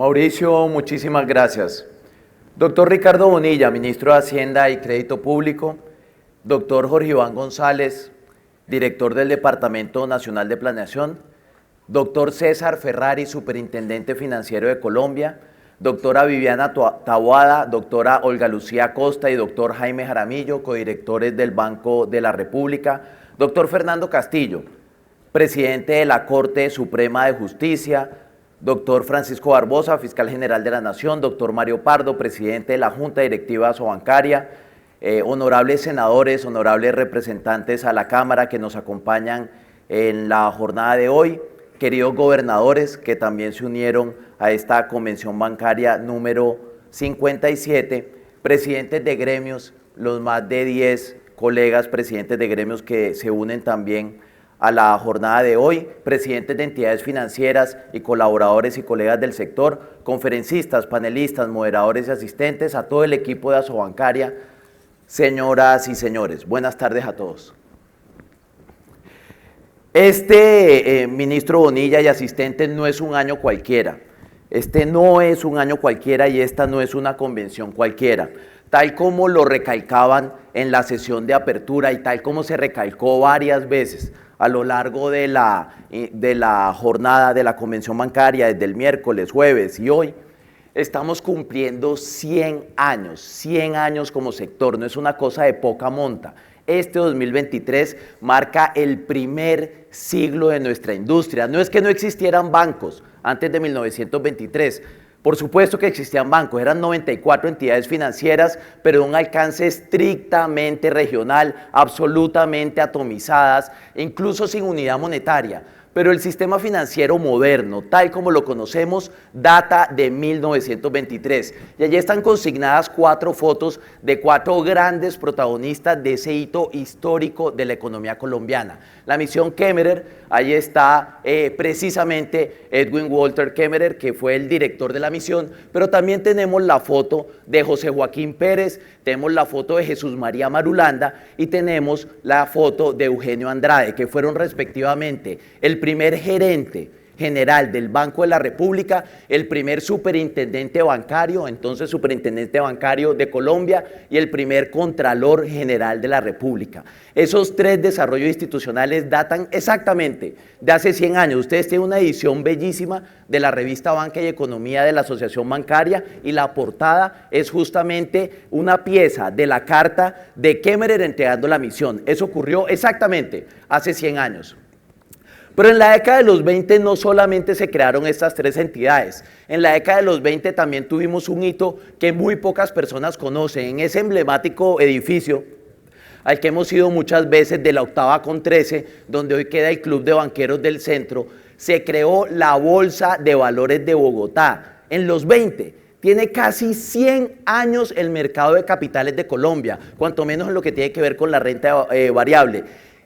Mauricio, muchísimas gracias. Doctor Ricardo Bonilla, ministro de Hacienda y Crédito Público. Doctor Jorge Iván González, director del Departamento Nacional de Planeación. Doctor César Ferrari, superintendente financiero de Colombia. Doctora Viviana Taboada, doctora Olga Lucía Costa y doctor Jaime Jaramillo, codirectores del Banco de la República. Doctor Fernando Castillo, presidente de la Corte Suprema de Justicia. Doctor Francisco Barbosa, fiscal general de la Nación. Doctor Mario Pardo, presidente de la Junta Directiva Asobancaria. Honorables senadores, honorables representantes a la Cámara que nos acompañan en la jornada de hoy. Queridos gobernadores que también se unieron a esta convención bancaria número 57, presidentes de gremios, los más de 10 colegas presidentes de gremios que se unen también a la jornada de hoy, presidentes de entidades financieras y colaboradores y colegas del sector, conferencistas, panelistas, moderadores y asistentes, a todo el equipo de Asobancaria, señoras y señores, buenas tardes a todos. Ministro Bonilla y asistentes, no es un año cualquiera. No es un año cualquiera y esta no es una convención cualquiera. Tal como lo recalcaban en la sesión de apertura y tal como se recalcó varias veces a lo largo de la jornada de la convención bancaria, desde el miércoles, jueves y hoy, estamos cumpliendo 100 años como sector, no es una cosa de poca monta. Este 2023 marca el primer siglo de nuestra industria. No es que no existieran bancos antes de 1923, por supuesto que existían bancos, eran 94 entidades financieras, pero de un alcance estrictamente regional, absolutamente atomizadas, incluso sin unidad monetaria. Pero el sistema financiero moderno, tal como lo conocemos, data de 1923. Y allí están consignadas 4 fotos de 4 grandes protagonistas de ese hito histórico de la economía colombiana. La misión Kemmerer, ahí está precisamente Edwin Walter Kemmerer, que fue el director de la misión, pero también tenemos la foto de José Joaquín Pérez, tenemos la foto de Jesús María Marulanda y tenemos la foto de Eugenio Andrade, que fueron respectivamente el primer gerente general del Banco de la República, el primer superintendente bancario, entonces superintendente bancario de Colombia, y el primer contralor general de la República. Esos 3 desarrollos institucionales datan exactamente de hace 100 años. Ustedes tienen una edición bellísima de la revista Banca y Economía de la Asociación Bancaria y la portada es justamente una pieza de la carta de Kemmerer entregando la misión. Eso ocurrió exactamente hace 100 años. Pero en la década de los 20 no solamente se crearon estas 3 entidades, en la década de los 20 también tuvimos un hito que muy pocas personas conocen. En ese emblemático edificio al que hemos ido muchas veces, de la 8ª con 13, donde hoy queda el Club de Banqueros del Centro, se creó la Bolsa de Valores de Bogotá. En los 20, tiene casi 100 años el mercado de capitales de Colombia, cuanto menos en lo que tiene que ver con la renta variable.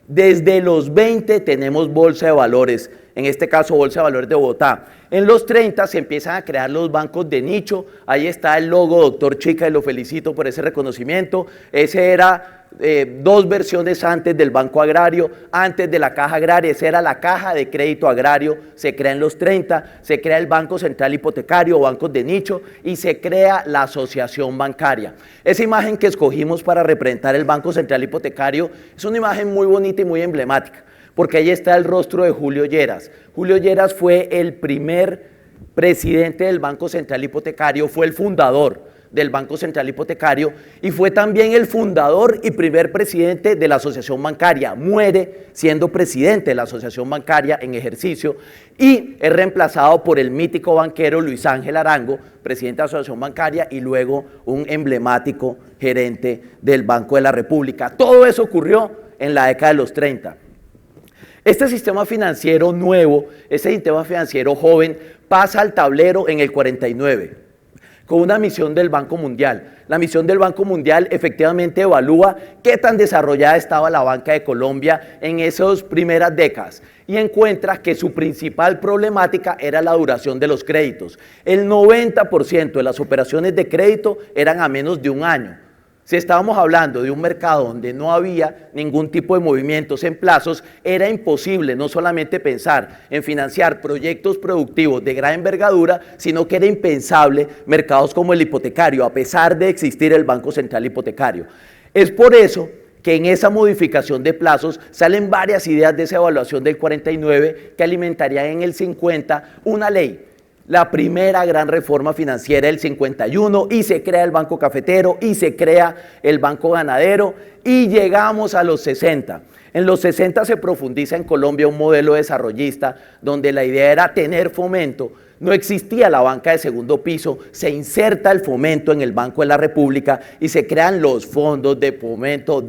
Desde los 20 tenemos Bolsa de Valores, en este caso Bolsa de Valores de Bogotá. En los 30 se empiezan a crear los bancos de nicho, ahí está el logo, doctor Chica, y lo felicito por ese reconocimiento. Ese era 2 versiones antes del Banco Agrario, antes de la Caja Agraria, esa era la Caja de Crédito Agrario, se crea en los 30, se crea el Banco Central Hipotecario, bancos de nicho, y se crea la Asociación Bancaria. Esa imagen que escogimos para representar el Banco Central Hipotecario es una imagen muy bonita y muy emblemática, porque ahí está el rostro de Julio Lleras. Julio Lleras fue el primer presidente del Banco Central Hipotecario, fue el fundador del Banco Central Hipotecario y fue también el fundador y primer presidente de la Asociación Bancaria. Muere siendo presidente de la Asociación Bancaria en ejercicio y es reemplazado por el mítico banquero Luis Ángel Arango, presidente de la Asociación Bancaria y luego un emblemático gerente del Banco de la República. Todo eso ocurrió en la década de los 30. Este sistema financiero nuevo, este sistema financiero joven, pasa al tablero en el 49. Con una misión del Banco Mundial. La misión del Banco Mundial efectivamente evalúa qué tan desarrollada estaba la banca de Colombia en esas primeras décadas y encuentra que su principal problemática era la duración de los créditos. El 90% de las operaciones de crédito eran a menos de un año. Si estábamos hablando de un mercado donde no había ningún tipo de movimientos en plazos, era imposible no solamente pensar en financiar proyectos productivos de gran envergadura, sino que era impensable mercados como el hipotecario, a pesar de existir el Banco Central Hipotecario. Es por eso que en esa modificación de plazos salen varias ideas de esa evaluación del 49 que alimentarían en el 50 una ley. La primera gran reforma financiera del 51 y se crea el Banco Cafetero y se crea el Banco Ganadero y llegamos a los 60. En los 60 se profundiza en Colombia un modelo desarrollista donde la idea era tener fomento. No existía la banca de segundo piso, se inserta el fomento en el Banco de la República y se crean los fondos de fomento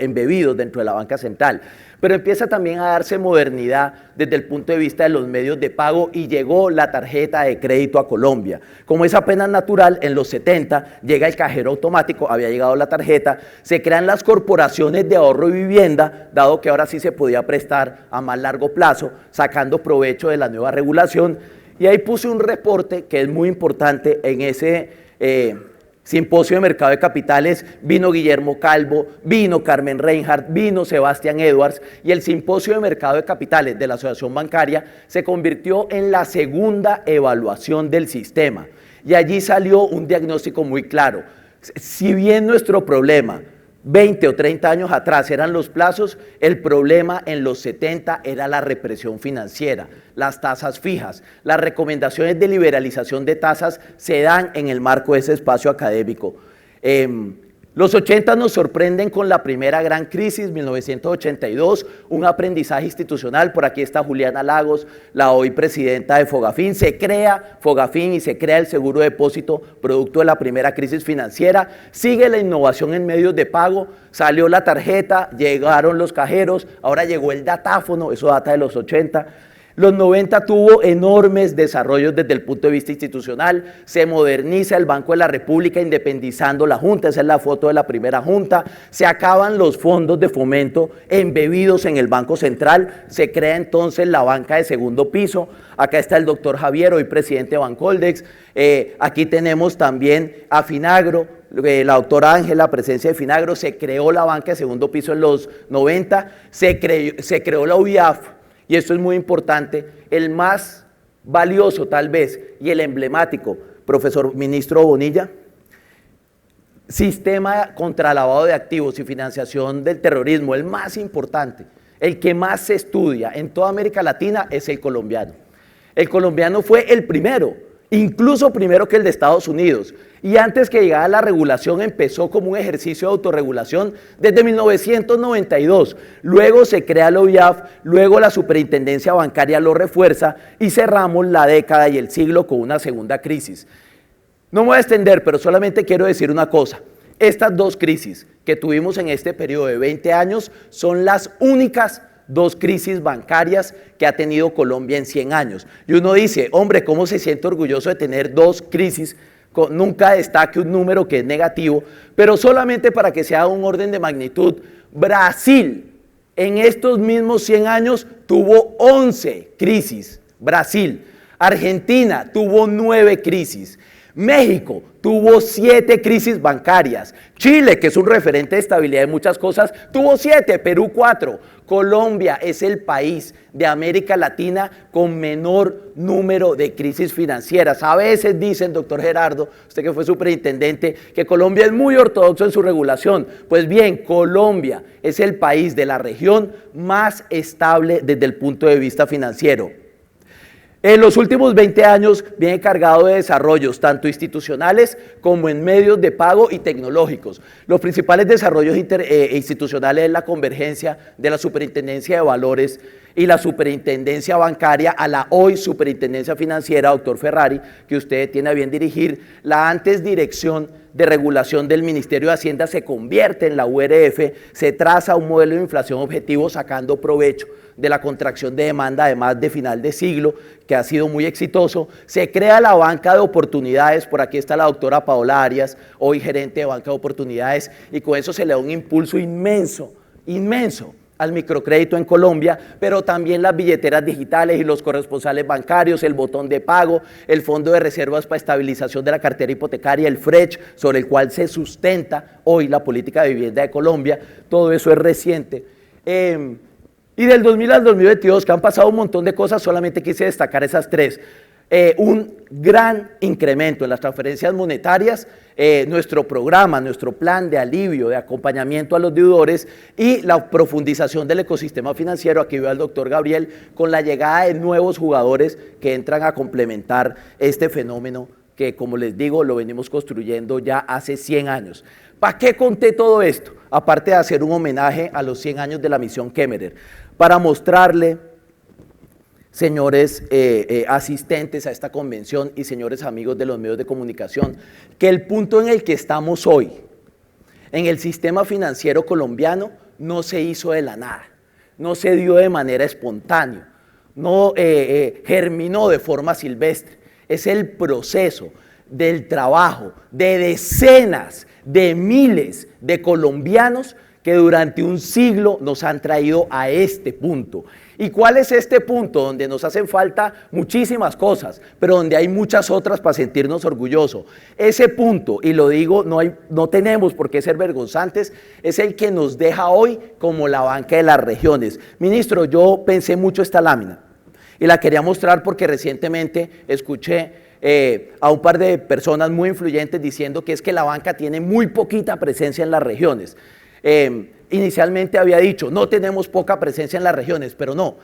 embebidos dentro de la banca central. Pero empieza también a darse modernidad desde el punto de vista de los medios de pago y llegó la tarjeta de crédito a Colombia. Como es apenas natural, en los 70 llega el cajero automático, había llegado la tarjeta, se crean las corporaciones de ahorro y vivienda, dado que ahora sí se podía prestar a más largo plazo, sacando provecho de la nueva regulación. Y ahí puse un reporte que es muy importante en ese simposio de mercado de capitales. Vino Guillermo Calvo, vino Carmen Reinhardt, vino Sebastián Edwards, y el simposio de mercado de capitales de la Asociación Bancaria se convirtió en la segunda evaluación del sistema. Y allí salió un diagnóstico muy claro. Si bien nuestro problema 20 o 30 años atrás eran los plazos, el problema en los 70 era la represión financiera, las tasas fijas. Las recomendaciones de liberalización de tasas se dan en el marco de ese espacio académico. Los 80 nos sorprenden con la primera gran crisis, 1982, un aprendizaje institucional. Por aquí está Juliana Lagos, la hoy presidenta de Fogafín. Se crea Fogafín y se crea el seguro de depósito, producto de la primera crisis financiera. Sigue la innovación en medios de pago, salió la tarjeta, llegaron los cajeros, ahora llegó el datáfono, eso data de los 80. Los 90 tuvo enormes desarrollos desde el punto de vista institucional, se moderniza el Banco de la República independizando la Junta, esa es la foto de la primera Junta, se acaban los fondos de fomento embebidos en el Banco Central, se crea entonces la banca de segundo piso. Acá está el doctor Javier, hoy presidente de Bancoldex, aquí tenemos también a Finagro, la doctora Ángela, presencia de Finagro. Se creó la banca de segundo piso en los 90, se creó la UIAF. Y esto es muy importante, el más valioso tal vez y el emblemático, profesor ministro Bonilla, sistema contra lavado de activos y financiación del terrorismo, el más importante, el que más se estudia en toda América Latina es el colombiano. El colombiano fue el primero, incluso primero que el de Estados Unidos, y antes que llegara la regulación empezó como un ejercicio de autorregulación desde 1992, luego se crea la OIAF, luego la superintendencia bancaria lo refuerza y cerramos la década y el siglo con una segunda crisis. No me voy a extender, pero solamente quiero decir una cosa, estas dos crisis que tuvimos en este periodo de 20 años son las únicas dos crisis bancarias que ha tenido Colombia en 100 años. Y uno dice, hombre, ¿cómo se siente orgulloso de tener dos crisis? Nunca destaque un número que es negativo, pero solamente para que se haga un orden de magnitud, Brasil en estos mismos 100 años tuvo 11 crisis, Brasil. Argentina tuvo 9 crisis. México tuvo 7 crisis bancarias. Chile, que es un referente de estabilidad en muchas cosas, tuvo 7, Perú 4. Colombia es el país de América Latina con menor número de crisis financieras. A veces dicen, doctor Gerardo, usted que fue superintendente, que Colombia es muy ortodoxo en su regulación. Pues bien, Colombia es el país de la región más estable desde el punto de vista financiero. En los últimos 20 años viene cargado de desarrollos tanto institucionales como en medios de pago y tecnológicos. Los principales desarrollos institucionales es la convergencia de la Superintendencia de Valores y la Superintendencia Bancaria a la hoy Superintendencia Financiera, doctor Ferrari, que usted tiene a bien dirigir. La antes Dirección de Regulación del Ministerio de Hacienda se convierte en la URF, se traza un modelo de inflación objetivo sacando provecho de la contracción de demanda, además de final de siglo, que ha sido muy exitoso. Se crea la banca de oportunidades, por aquí está la doctora Paola Arias, hoy gerente de banca de oportunidades, y con eso se le da un impulso inmenso, inmenso al microcrédito en Colombia, pero también las billeteras digitales y los corresponsales bancarios, el botón de pago, el Fondo de Reservas para Estabilización de la Cartera Hipotecaria, el FRECH, sobre el cual se sustenta hoy la política de vivienda de Colombia. Todo eso es reciente. Y del 2000 al 2022, que han pasado un montón de cosas, solamente quise destacar esas tres. Un gran incremento en las transferencias monetarias, nuestro programa, nuestro plan de alivio, de acompañamiento a los deudores y la profundización del ecosistema financiero. Aquí veo al doctor Gabriel con la llegada de nuevos jugadores que entran a complementar este fenómeno que, como les digo, lo venimos construyendo ya hace 100 años. ¿Para qué conté todo esto? Aparte de hacer un homenaje a los 100 años de la misión Kemmerer, para mostrarle, señores asistentes a esta convención y señores amigos de los medios de comunicación, que el punto en el que estamos hoy, en el sistema financiero colombiano, no se hizo de la nada, no se dio de manera espontánea, no germinó de forma silvestre, es el proceso del trabajo de decenas de miles de colombianos que durante un siglo nos han traído a este punto. ¿Y cuál es este punto? Donde nos hacen falta muchísimas cosas, pero donde hay muchas otras para sentirnos orgullosos. Ese punto, y lo digo, no tenemos por qué ser vergonzantes, es el que nos deja hoy como la banca de las regiones. Ministro, yo pensé mucho esta lámina y la quería mostrar porque recientemente escuché a un par de personas muy influyentes diciendo que es que la banca tiene muy poquita presencia en las regiones. Inicialmente había dicho, no tenemos poca presencia en las regiones, pero no,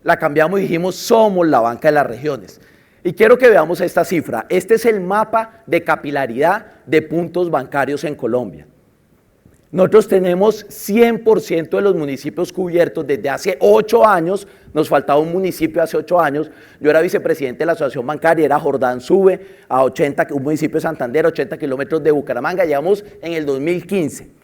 la cambiamos y dijimos, somos la banca de las regiones. Y quiero que veamos esta cifra. Este es el mapa de capilaridad de puntos bancarios en Colombia. Nosotros tenemos 100% de los municipios cubiertos desde hace 8 años, nos faltaba un municipio hace 8 años, yo era vicepresidente de la Asociación Bancaria, era Jordán Sube, a 80, un municipio de Santander, 80 kilómetros de Bucaramanga, llegamos en el 2015.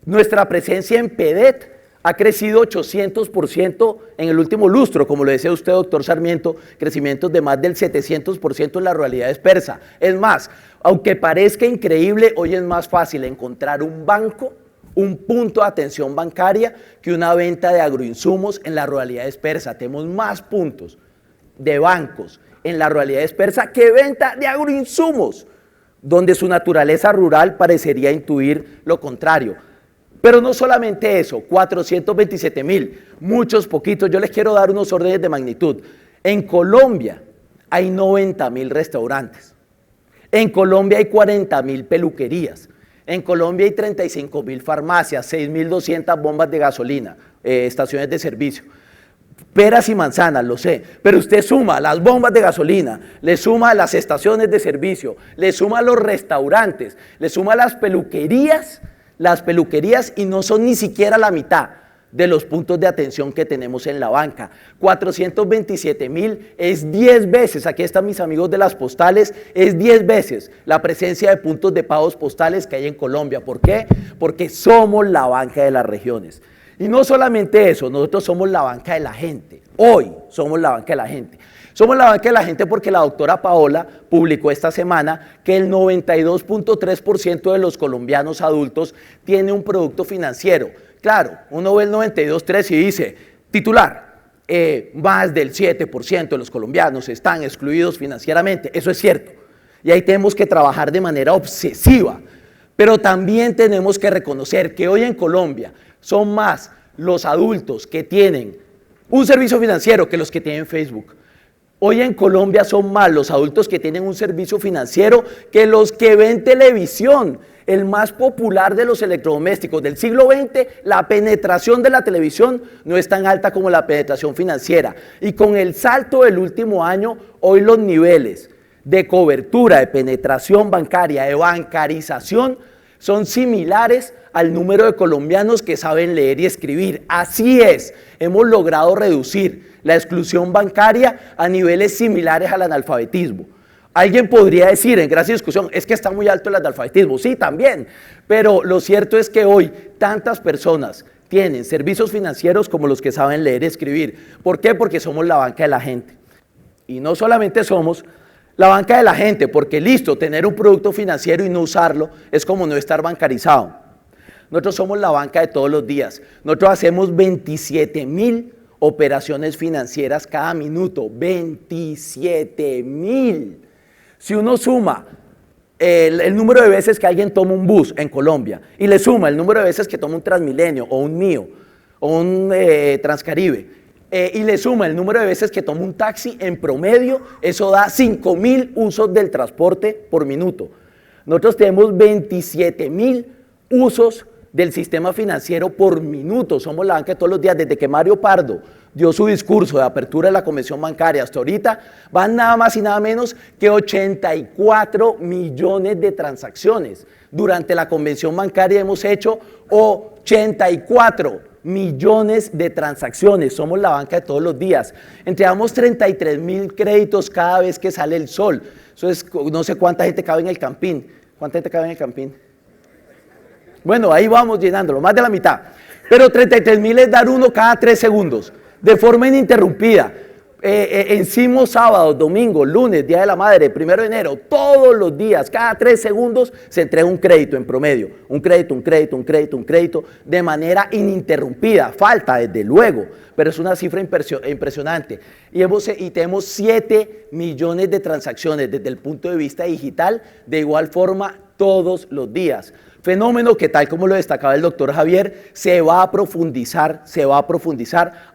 Nuestra presencia en PEDET ha crecido 800% en el último lustro, como lo decía usted, doctor Sarmiento, crecimientos de más del 700% en la ruralidad dispersa. Es más, aunque parezca increíble, hoy es más fácil encontrar un banco, un punto de atención bancaria, que una venta de agroinsumos en la ruralidad dispersa. Tenemos más puntos de bancos en la ruralidad dispersa que venta de agroinsumos, donde su naturaleza rural parecería intuir lo contrario. Pero no solamente eso, 427.000, muchos poquitos. Yo les quiero dar unos órdenes de magnitud. En Colombia hay 90.000 restaurantes. En Colombia hay 40.000 peluquerías. En Colombia hay 35.000 farmacias, 6.200 bombas de gasolina, estaciones de servicio. Peras y manzanas, lo sé, pero usted suma las bombas de gasolina, le suma las estaciones de servicio, le suma los restaurantes, le suma las peluquerías y no son ni siquiera la mitad de los puntos de atención que tenemos en la banca. 427.000 es 10 veces, aquí están mis amigos de las postales, es 10 veces la presencia de puntos de pagos postales que hay en Colombia. ¿Por qué? Porque somos la banca de las regiones. Y no solamente eso, nosotros somos la banca de la gente. Hoy somos la banca de la gente. Somos la banca de la gente porque la doctora Paola publicó esta semana que el 92.3% de los colombianos adultos tiene un producto financiero. Claro, uno ve el 92.3 y dice, titular, más del 7% de los colombianos están excluidos financieramente. Eso es cierto. Y ahí tenemos que trabajar de manera obsesiva. Pero también tenemos que reconocer que hoy en Colombia son más los adultos que tienen un servicio financiero que los que tienen Facebook. Hoy en Colombia son más los adultos que tienen un servicio financiero que los que ven televisión. El más popular de los electrodomésticos del siglo XX, la penetración de la televisión no es tan alta como la penetración financiera. Y con el salto del último año, hoy los niveles de cobertura, de penetración bancaria, de bancarización, son similares al número de colombianos que saben leer y escribir. Así es, hemos logrado reducir la exclusión bancaria a niveles similares al analfabetismo. Alguien podría decir en gracia y discusión, es que está muy alto el analfabetismo. Sí, también, pero lo cierto es que hoy tantas personas tienen servicios financieros como los que saben leer y escribir. ¿Por qué? Porque somos la banca de la gente. Y no solamente somos la banca de la gente, porque listo, tener un producto financiero y no usarlo es como no estar bancarizado. Nosotros somos la banca de todos los días. Nosotros hacemos 27.000 operaciones financieras cada minuto. 27.000. Si uno suma el número de veces que alguien toma un bus en Colombia y le suma el número de veces que toma un Transmilenio o un Mío o un Transcaribe y le suma el número de veces que toma un taxi, en promedio eso da 5.000 usos del transporte por minuto. Nosotros tenemos 27.000 usos del sistema financiero por minuto. Somos la banca de todos los días. Desde que Mario Pardo dio su discurso de apertura de la Convención Bancaria hasta ahorita, van nada más y nada menos que 84 millones de transacciones. Durante la Convención Bancaria hemos hecho 84 millones de transacciones. Somos la banca de todos los días. Entregamos 33.000 créditos cada vez que sale el sol. Eso es, no sé cuánta gente cabe en el Campín. ¿Cuánta gente cabe en el Campín? Bueno, ahí vamos llenándolo, más de la mitad. Pero 33.000 es dar uno cada 3 segundos, de forma ininterrumpida. Encima sábado, domingo, lunes, Día de la Madre, 1 de enero, todos los días, cada 3 segundos se entrega un crédito en promedio. Un crédito, un crédito, un crédito, un crédito, de manera ininterrumpida. Falta, desde luego, pero es una cifra impresionante. Y tenemos 7 millones de transacciones desde el punto de vista digital, de igual forma todos los días. Fenómeno que, tal como lo destacaba el doctor Javier, se va a profundizar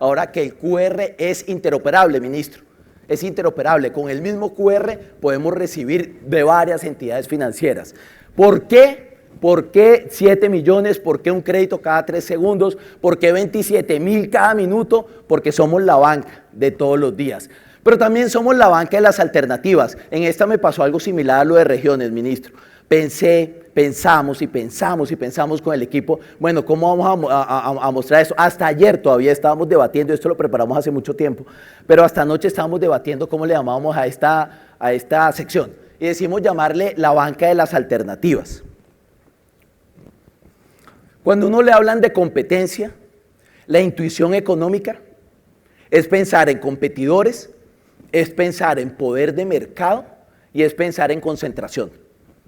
ahora que el QR es interoperable, ministro. Es interoperable. Con el mismo QR podemos recibir de varias entidades financieras. ¿Por qué? ¿Por qué 7 millones? ¿Por qué un crédito cada 3 segundos? ¿Por qué 27.000 cada minuto? Porque somos la banca de todos los días. Pero también somos la banca de las alternativas. En esta me pasó algo similar a lo de regiones, ministro. Pensamos con el equipo, bueno, ¿cómo vamos a mostrar eso? Hasta ayer todavía estábamos debatiendo, esto lo preparamos hace mucho tiempo, pero hasta anoche estábamos debatiendo cómo le llamábamos a esta sección, y decidimos llamarle la banca de las alternativas. Cuando uno le hablan de competencia, la intuición económica es pensar en competidores, es pensar en poder de mercado y es pensar en concentración.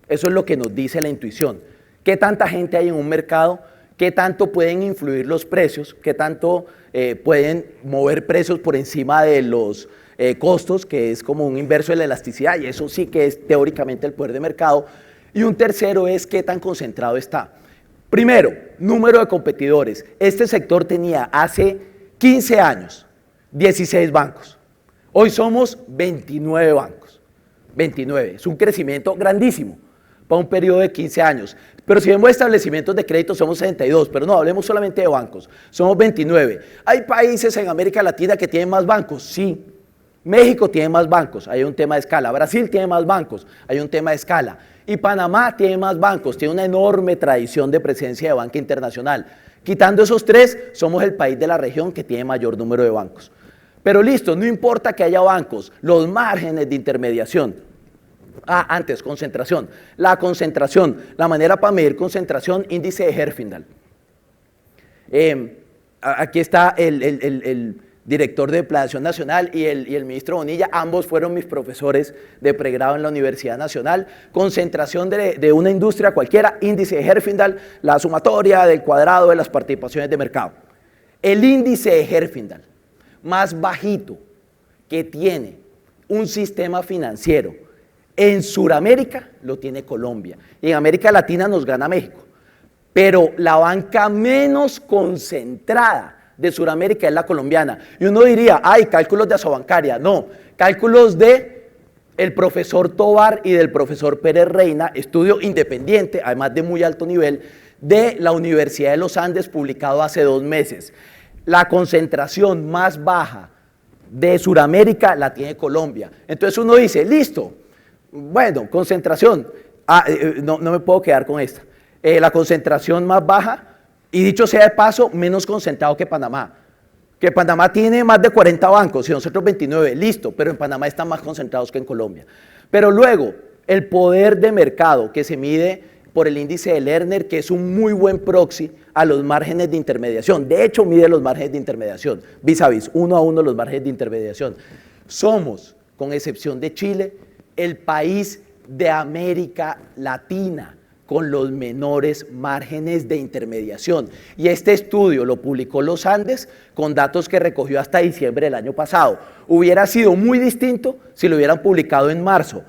Eso es lo que nos dice la intuición. ¿Qué tanta gente hay en un mercado? ¿Qué tanto pueden influir los precios? ¿Qué tanto pueden mover precios por encima de los costos, que es como un inverso de la elasticidad? Y eso sí que es teóricamente el poder de mercado. Y un tercero es qué tan concentrado está. Primero, número de competidores. Este sector tenía hace 15 años 16 bancos. Hoy somos 29 bancos. 29. Es un crecimiento grandísimo para un periodo de 15 años. Pero si vemos establecimientos de crédito somos 62, pero no, hablemos solamente de bancos, somos 29. ¿Hay países en América Latina que tienen más bancos? Sí. México tiene más bancos, hay un tema de escala. Brasil tiene más bancos, hay un tema de escala. Y Panamá tiene más bancos, tiene una enorme tradición de presencia de banca internacional. Quitando esos 3, somos el país de la región que tiene mayor número de bancos. Pero listo, no importa que haya bancos, los márgenes de intermediación. Antes, concentración. La concentración, la manera para medir concentración, índice de Herfindahl. Aquí está el director de Planeación Nacional y el ministro Bonilla, ambos fueron mis profesores de pregrado en la Universidad Nacional. Concentración de una industria cualquiera, índice de Herfindahl, la sumatoria del cuadrado de las participaciones de mercado. El índice de Herfindahl más bajito que tiene un sistema financiero en Sudamérica lo tiene Colombia, y en América Latina nos gana México, pero la banca menos concentrada de Sudamérica es la colombiana. Y uno diría, hay cálculos de Asobancaria. No, cálculos de el profesor Tovar y del profesor Pérez Reina, estudio independiente, además de muy alto nivel, de la Universidad de los Andes, publicado hace 2 meses. La concentración más baja de Sudamérica la tiene Colombia. Entonces uno dice, listo, bueno, concentración, no me puedo quedar con esta. La concentración más baja, y dicho sea de paso, menos concentrado que Panamá. Que Panamá tiene más de 40 bancos y nosotros 29, listo, pero en Panamá están más concentrados que en Colombia. Pero luego, el poder de mercado que se mide por el índice de Lerner, que es un muy buen proxy a los márgenes de intermediación. De hecho, mide los márgenes de intermediación, vis a vis, 1 a 1 los márgenes de intermediación. Somos, con excepción de Chile, el país de América Latina con los menores márgenes de intermediación. Y este estudio lo publicó Los Andes con datos que recogió hasta diciembre del año pasado. Hubiera sido muy distinto si lo hubieran publicado en marzo,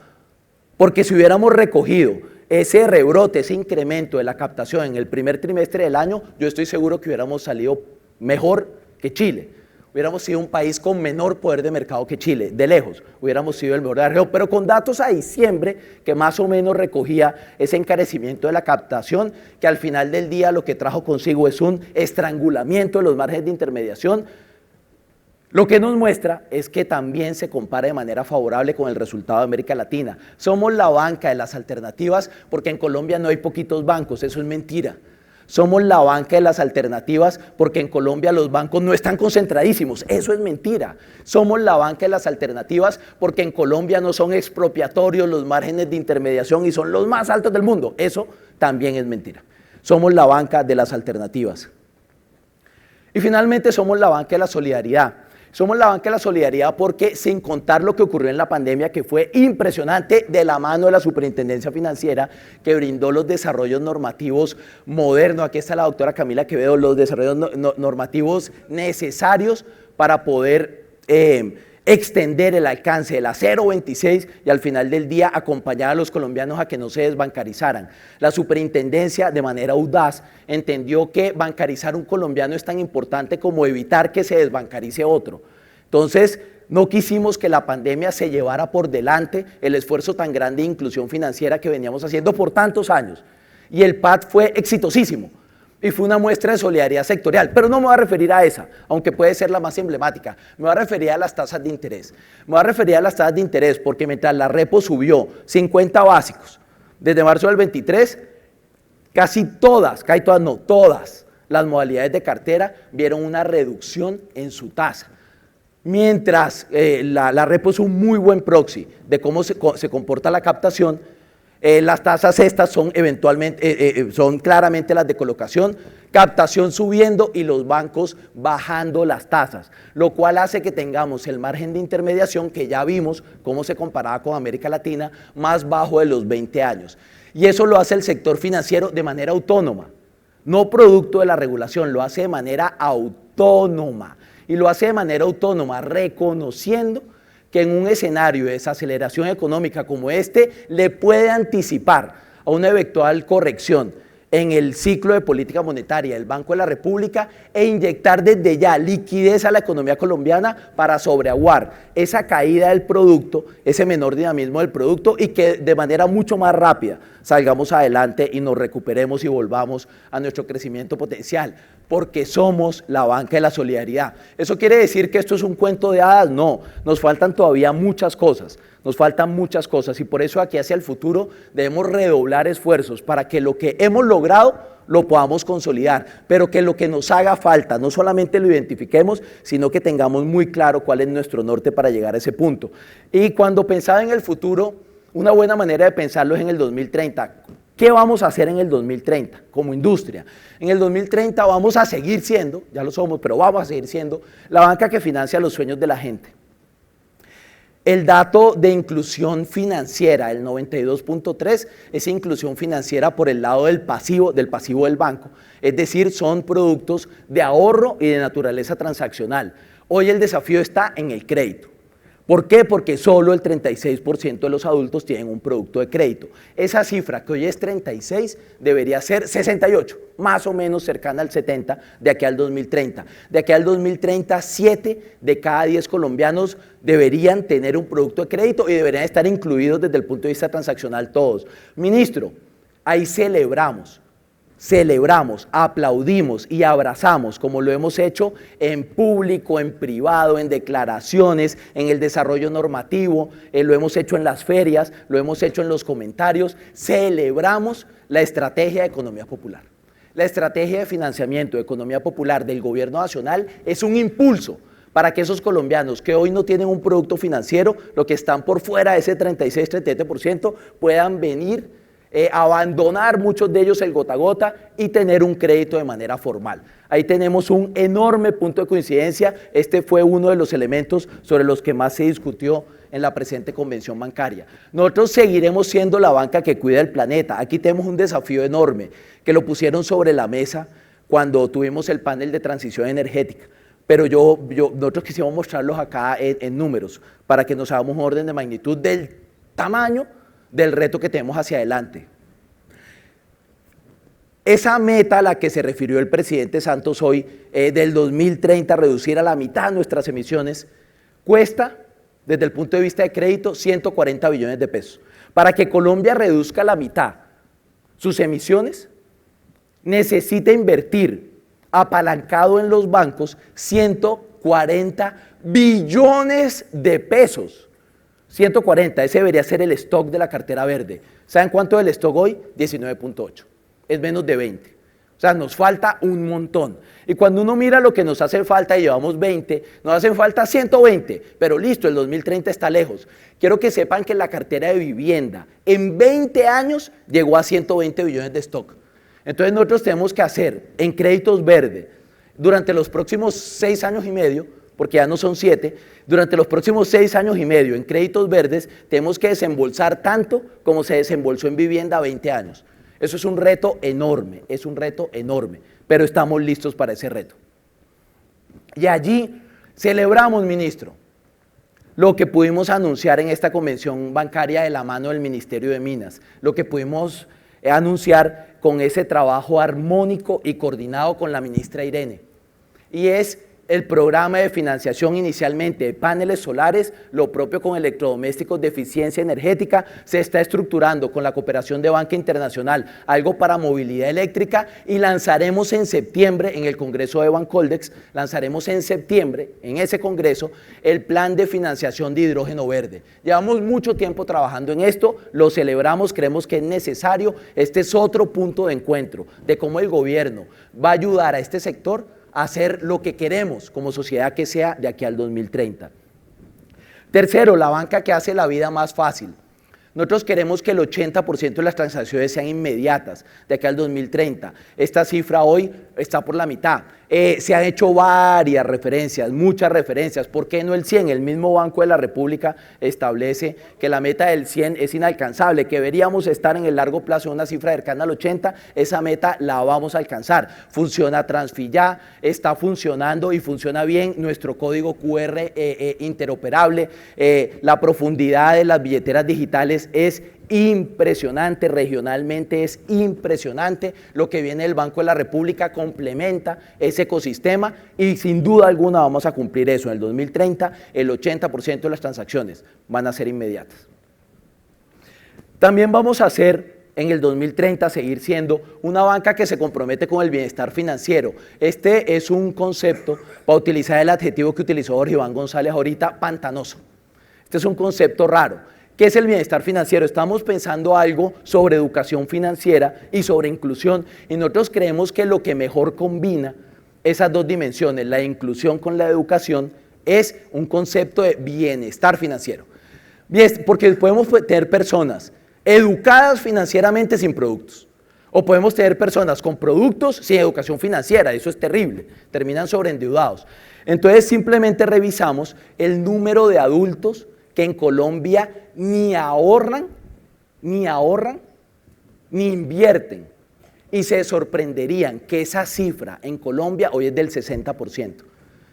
porque si hubiéramos recogido ese rebrote, ese incremento de la captación en el primer trimestre del año, yo estoy seguro que hubiéramos salido mejor que Chile. Hubiéramos sido un país con menor poder de mercado que Chile, de lejos, hubiéramos sido el mejor de la región, pero con datos a diciembre que más o menos recogía ese encarecimiento de la captación, que al final del día lo que trajo consigo es un estrangulamiento de los márgenes de intermediación. Lo que nos muestra es que también se compara de manera favorable con el resultado de América Latina. Somos la banca de las alternativas porque en Colombia no hay poquitos bancos, eso es mentira. Somos la banca de las alternativas porque en Colombia los bancos no están concentradísimos, eso es mentira. Somos la banca de las alternativas porque en Colombia no son expropiatorios los márgenes de intermediación y son los más altos del mundo, eso también es mentira. Somos la banca de las alternativas. Y finalmente somos la banca de la solidaridad. Somos la banca de la solidaridad porque, sin contar lo que ocurrió en la pandemia, que fue impresionante, de la mano de la Superintendencia Financiera, que brindó los desarrollos normativos modernos, aquí está la doctora Camila Quevedo, los desarrollos normativos necesarios para poder extender el alcance de la 026 y al final del día acompañar a los colombianos a que no se desbancarizaran. La superintendencia, de manera audaz, entendió que bancarizar un colombiano es tan importante como evitar que se desbancarice otro. Entonces, no quisimos que la pandemia se llevara por delante el esfuerzo tan grande de inclusión financiera que veníamos haciendo por tantos años. Y el PAD fue exitosísimo. Y fue una muestra de solidaridad sectorial, pero no me voy a referir a esa, aunque puede ser la más emblemática, me voy a referir a las tasas de interés. Me voy a referir a las tasas de interés porque mientras la repo subió 50 básicos desde marzo del 23, todas las modalidades de cartera vieron una reducción en su tasa. Mientras la repo es un muy buen proxy de cómo se comporta la captación, las tasas estas son son claramente las de colocación, captación subiendo y los bancos bajando las tasas, lo cual hace que tengamos el margen de intermediación que ya vimos cómo se comparaba con América Latina, más bajo de los 20 años. Y eso lo hace el sector financiero de manera autónoma, no producto de la regulación, lo hace de manera autónoma. Y lo hace de manera autónoma reconociendo que en un escenario de desaceleración económica como este le puede anticipar a una eventual corrección en el ciclo de política monetaria del Banco de la República e inyectar desde ya liquidez a la economía colombiana para sobreaguar esa caída del producto, ese menor dinamismo del producto y que de manera mucho más rápida salgamos adelante y nos recuperemos y volvamos a nuestro crecimiento potencial, porque somos la banca de la solidaridad. ¿Eso quiere decir que esto es un cuento de hadas? No, nos faltan todavía muchas cosas. Nos faltan muchas cosas y por eso aquí hacia el futuro debemos redoblar esfuerzos para que lo que hemos logrado lo podamos consolidar, pero que lo que nos haga falta no solamente lo identifiquemos, sino que tengamos muy claro cuál es nuestro norte para llegar a ese punto. Y cuando pensaba en el futuro, una buena manera de pensarlo es en el 2030. ¿Qué vamos a hacer en el 2030 como industria? En el 2030 vamos a seguir siendo, ya lo somos, pero vamos a seguir siendo la banca que financia los sueños de la gente. El dato de inclusión financiera, el 92.3, es inclusión financiera por el lado del pasivo del banco, es decir, son productos de ahorro y de naturaleza transaccional. Hoy el desafío está en el crédito. ¿Por qué? Porque solo el 36% de los adultos tienen un producto de crédito. Esa cifra, que hoy es 36, debería ser 68, más o menos cercana al 70 de aquí al 2030. De aquí al 2030, 7 de cada 10 colombianos deberían tener un producto de crédito y deberían estar incluidos desde el punto de vista transaccional todos. Ministro, ahí celebramos, aplaudimos y abrazamos, como lo hemos hecho en público, en privado, en declaraciones, en el desarrollo normativo, lo hemos hecho en las ferias, lo hemos hecho en los comentarios, celebramos la estrategia de economía popular. La estrategia de financiamiento de economía popular del gobierno nacional es un impulso para que esos colombianos que hoy no tienen un producto financiero, los que están por fuera de ese 36-37%, puedan venir abandonar muchos de ellos el gota a gota y tener un crédito de manera formal. Ahí tenemos un enorme punto de coincidencia. Este fue uno de los elementos sobre los que más se discutió en la presente convención bancaria. Nosotros seguiremos siendo la banca que cuida el planeta. Aquí tenemos un desafío enorme que lo pusieron sobre la mesa cuando tuvimos el panel de transición energética. Pero nosotros quisimos mostrarlos acá en números para que nos hagamos un orden de magnitud del tamaño del reto que tenemos hacia adelante. Esa meta a la que se refirió el presidente Santos hoy, del 2030, reducir a la mitad nuestras emisiones, cuesta, desde el punto de vista de crédito, 140 billones de pesos. Para que Colombia reduzca a la mitad sus emisiones, necesita invertir, apalancado en los bancos, 140 billones de pesos. 140, ese debería ser el stock de la cartera verde. ¿Saben cuánto es el stock hoy? 19.8. Es menos de 20. O sea, nos falta un montón. Y cuando uno mira lo que nos hace falta y llevamos 20, nos hacen falta 120, pero listo, el 2030 está lejos. Quiero que sepan que la cartera de vivienda en 20 años llegó a 120 billones de stock. Entonces nosotros tenemos que hacer en créditos verdes durante los próximos 6 años y medio, porque ya no son 7, durante los próximos 6 años y medio en créditos verdes tenemos que desembolsar tanto como se desembolsó en vivienda a 20 años. Eso es un reto enorme, pero estamos listos para ese reto. Y allí celebramos, ministro, lo que pudimos anunciar en esta convención bancaria de la mano del Ministerio de Minas, lo que pudimos anunciar con ese trabajo armónico y coordinado con la ministra Irene, y es el programa de financiación inicialmente de paneles solares, lo propio con electrodomésticos de eficiencia energética, se está estructurando con la cooperación de Banca Internacional, algo para movilidad eléctrica, y lanzaremos en septiembre en el Congreso de Bancoldex, lanzaremos en septiembre en ese Congreso el plan de financiación de hidrógeno verde. Llevamos mucho tiempo trabajando en esto, lo celebramos, creemos que es necesario. Este es otro punto de encuentro de cómo el gobierno va a ayudar a este sector a hacer lo que queremos como sociedad que sea de aquí al 2030. Tercero, la banca que hace la vida más fácil. Nosotros queremos que el 80% de las transacciones sean inmediatas de aquí al 2030. Esta cifra hoy está por la mitad. Se han hecho varias referencias, muchas referencias. ¿Por qué no el 100? El mismo Banco de la República establece que la meta del 100 es inalcanzable, que deberíamos estar en el largo plazo en una cifra cercana al 80. Esa meta la vamos a alcanzar. Funciona Transfilla, está funcionando y funciona bien nuestro código QR interoperable. La profundidad de las billeteras digitales es impresionante, regionalmente es impresionante. Lo que viene del Banco de la República complementa ese ecosistema y sin duda alguna vamos a cumplir eso. En el 2030 el 80% de las transacciones van a ser inmediatas. También vamos a hacer en el 2030 seguir siendo una banca que se compromete con el bienestar financiero. Este es un concepto, para utilizar el adjetivo que utilizó Jorge Iván González ahorita, pantanoso. Este es un concepto raro. ¿Qué es el bienestar financiero? Estamos pensando algo sobre educación financiera y sobre inclusión, y nosotros creemos que lo que mejor combina esas dos dimensiones, la inclusión con la educación, es un concepto de bienestar financiero. Porque podemos tener personas educadas financieramente sin productos, o podemos tener personas con productos sin educación financiera. Eso es terrible, terminan sobreendeudados. Entonces simplemente revisamos el número de adultos que en Colombia ni ahorran, ni invierten, y se sorprenderían que esa cifra en Colombia hoy es del 60%,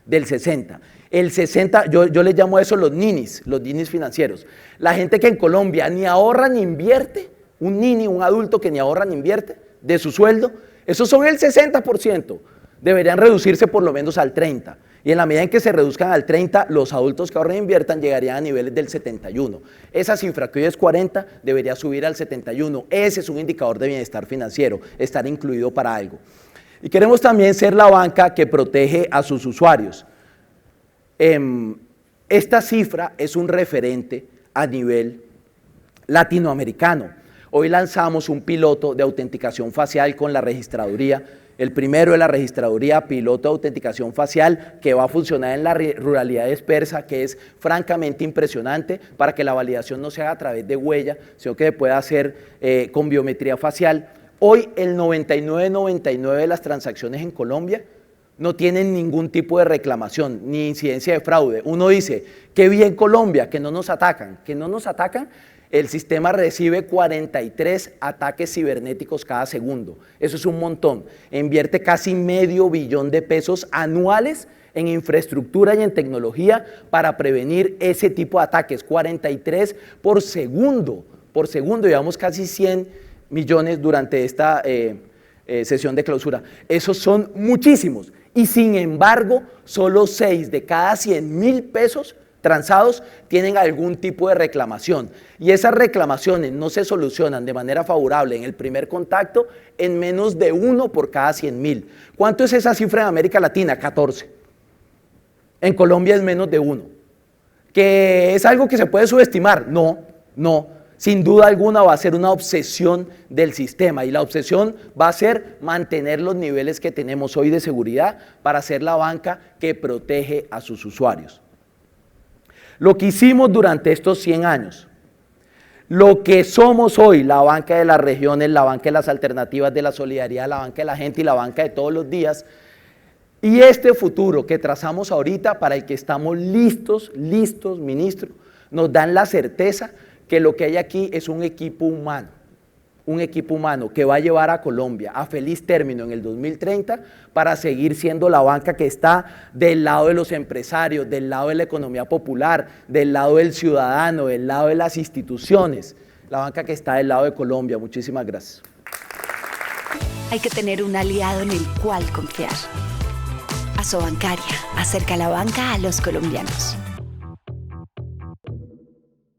del 60%. El 60%, yo les llamo a eso los ninis financieros. La gente que en Colombia ni ahorra ni invierte, un nini, un adulto que ni ahorra ni invierte de su sueldo, esos son el 60%. Deberían reducirse por lo menos al 30%. Y en la medida en que se reduzcan al 30%, los adultos que ahorren e inviertan llegarían a niveles del 71%. Esa cifra que hoy es 40% debería subir al 71%. Ese es un indicador de bienestar financiero, estar incluido para algo. Y queremos también ser la banca que protege a sus usuarios. Esta cifra es un referente a nivel latinoamericano. Hoy lanzamos un piloto de autenticación facial con la registraduría. El primero de la registraduría, piloto de autenticación facial, que va a funcionar en la ruralidad dispersa, que es francamente impresionante, para que la validación no se haga a través de huella, sino que se pueda hacer con biometría facial. Hoy el 99,99% de las transacciones en Colombia no tienen ningún tipo de reclamación, ni incidencia de fraude. Uno dice, qué bien Colombia, que no nos atacan. ¿Que no nos atacan? El sistema recibe 43 ataques cibernéticos cada segundo. Eso es un montón. Invierte casi $500 billion de pesos anuales en infraestructura y en tecnología para prevenir ese tipo de ataques. 43 por segundo. Por segundo, llevamos casi 100 millones durante esta sesión de clausura. Esos son muchísimos. Y sin embargo, solo 6 de cada 100,000 pesos transados tienen algún tipo de reclamación, y esas reclamaciones no se solucionan de manera favorable en el primer contacto en menos de 1 por cada 100,000. ¿Cuánto es esa cifra en América Latina? 14. En Colombia es menos de 1. ¿Que es algo que se puede subestimar? No, no. Sin duda alguna va a ser una obsesión del sistema, y la obsesión va a ser mantener los niveles que tenemos hoy de seguridad para ser la banca que protege a sus usuarios. Lo que hicimos durante estos 100 años, lo que somos hoy, la banca de las regiones, la banca de las alternativas, de la solidaridad, la banca de la gente y la banca de todos los días, y este futuro que trazamos ahorita, para el que estamos listos, ministro, nos dan la certeza que lo que hay aquí es un equipo humano que va a llevar a Colombia a feliz término en el 2030 para seguir siendo la banca que está del lado de los empresarios, del lado de la economía popular, del lado del ciudadano, del lado de las instituciones, la banca que está del lado de Colombia. Muchísimas gracias. Hay que tener un aliado en el cual confiar. Asobancaria, acerca la banca a los colombianos.